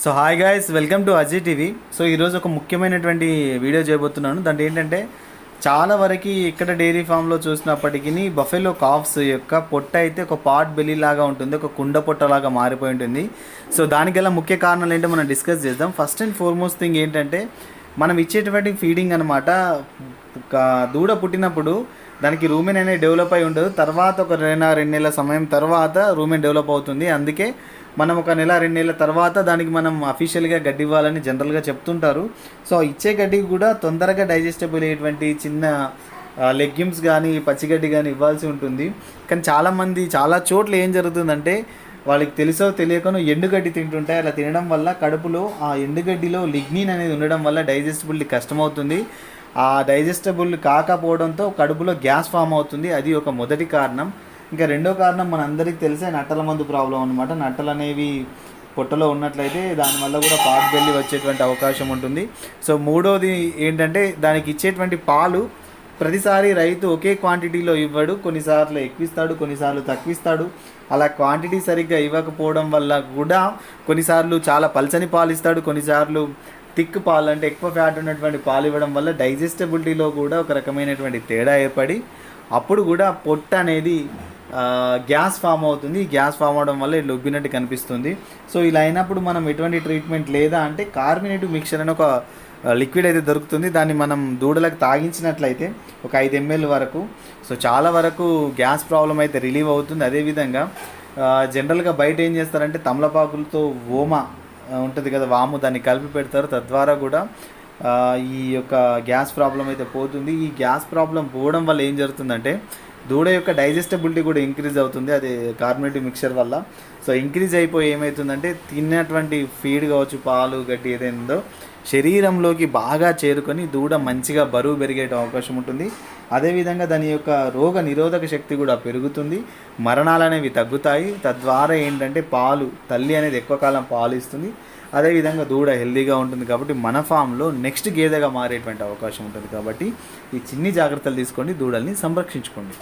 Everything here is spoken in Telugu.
So hi guys, welcome to Ajay TV. So ఈరోజు ఒక ముఖ్యమైనటువంటి వీడియో చేయబోతున్నాను. దాంట్లో ఏంటంటే చాలా వరకు ఇక్కడ డైరీ ఫామ్లో చూసినప్పటికీ బఫెలో కాఫ్స్ యొక్క పొట్ట అయితే ఒక పాట్ బెల్లీ లాగా ఉంటుంది, ఒక కుండ పొట్టలాగా మారిపోయి ఉంటుంది. సో దానికల్లా ముఖ్య కారణాలు ఏంటో మనం డిస్కస్ చేద్దాం. ఫస్ట్ అండ్ ఫార్మోస్ట్ థింగ్ ఏంటంటే మనం ఇచ్చేటువంటి ఫీడింగ్ అనమాట. దూడ పుట్టినప్పుడు దానికి రూమెన్ అనేది డెవలప్ అయి ఉండదు. తర్వాత ఒక 2 నెలల సమయం తర్వాత రూమెన్ డెవలప్ అవుతుంది. అందుకే మనం ఒక నెల 2 నెలల తర్వాత దానికి మనం అఫీషియల్గా గడ్డి ఇవ్వాలని జనరల్గా చెప్తుంటారు. సో ఇచ్చే గడ్డికి కూడా తొందరగా డైజెస్టబుల్ అయ్యేటువంటి చిన్న లెగ్యూమ్స్ కానీ పచ్చిగడ్డి కానీ ఇవ్వాల్సి ఉంటుంది. కానీ చాలామంది చాలా చోట్ల ఏం జరుగుతుందంటే వాళ్ళకి తెలుసో తెలియకనో ఎండుగడ్డి తింటుంటాయి. అలా తినడం వల్ల కడుపులో ఆ ఎండుగడ్డిలో లిగ్నిన్ అనేది ఉండడం వల్ల డైజెస్టబుల్ కష్టమవుతుంది. ఆ డైజెస్టబుల్ కాకపోవడంతో కడుపులో గ్యాస్ ఫామ్ అవుతుంది. అది ఒక మొదటి కారణం. ఇంకా రెండో కారణం మనందరికీ తెలిసే నట్టల మందు ప్రాబ్లం అనమాట. నట్టలు అనేవి పొట్టలో ఉన్నట్లయితే దానివల్ల కూడా పాట్ బెల్లి వచ్చేటువంటి అవకాశం ఉంటుంది. సో మూడోది ఏంటంటే దానికి ఇచ్చేటువంటి పాలు ప్రతిసారి రైతు ఒకే క్వాంటిటీలో ఇవ్వడు. కొన్నిసార్లు ఎక్కువిస్తాడు, కొన్నిసార్లు తక్కువిస్తాడు. అలా క్వాంటిటీ సరిగ్గా ఇవ్వకపోవడం వల్ల కూడా కొన్నిసార్లు చాలా పల్చని పాలు ఇస్తాడు, కొన్నిసార్లు థిక్ పాలు అంటే ఎక్కువ ఫ్యాట్ ఉన్నటువంటి పాలు ఇవ్వడం వల్ల డైజెస్టబిలిటీలో కూడా ఒక రకమైనటువంటి తేడా ఏర్పడి అప్పుడు కూడా పొట్ట అనేది గ్యాస్ ఫామ్ అవుతుంది. ఈ గ్యాస్ ఫామ్ అవడం వల్ల ఇట్లా ఉబ్బినట్టు కనిపిస్తుంది. సో ఇలా అయినప్పుడు మనం ఎటువంటి ట్రీట్మెంట్ లేదా అంటే కార్బోనేటివ్ మిక్చర్ అని ఒక లిక్విడ్ అయితే దొరుకుతుంది. దాన్ని మనం దూడలకు తాగించినట్లయితే ఒక 5 ml వరకు సో చాలా వరకు గ్యాస్ ప్రాబ్లం అయితే రిలీవ్ అవుతుంది. అదేవిధంగా జనరల్గా బయట ఏం చేస్తారంటే తమలపాకులతో ఓమా ఉంటుంది కదా, వాము, దాన్ని కలిపి పెడతారు. తద్వారా కూడా ఈ యొక్క గ్యాస్ ప్రాబ్లం అయితే పోతుంది. ఈ గ్యాస్ ప్రాబ్లం పోవడం వల్ల ఏం జరుగుతుందంటే దూడ యొక్క డైజెస్టబిలిటీ కూడా ఇంక్రీజ్ అవుతుంది, అది కార్బోనేటివ్ మిక్చర్ వల్ల. సో ఇంక్రీజ్ అయిపోయి ఏమవుతుందంటే తిన్నటువంటి ఫీడ్ కావచ్చు, పాలు గడ్డి ఏదైందో శరీరంలోకి బాగా చేరుకొని దూడ మంచిగా బరువు పెరిగే అవకాశం ఉంటుంది. అదేవిధంగా దాని యొక్క రోగ నిరోధక శక్తి కూడా పెరుగుతుంది, మరణాలు అనేవి తగ్గుతాయి. తద్వారా ఏంటంటే తల్లి అనేది ఎక్కువ కాలం పాలు ఇస్తుంది. అదేవిధంగా దూడ హెల్దీగా ఉంటుంది. కాబట్టి మన ఫామ్లో నెక్స్ట్ గేదెగా మారేటువంటి అవకాశం ఉంటుంది. కాబట్టి ఈ చిన్ని జాగ్రత్తలు తీసుకోండి, దూడల్ని సంరక్షించుకోండి.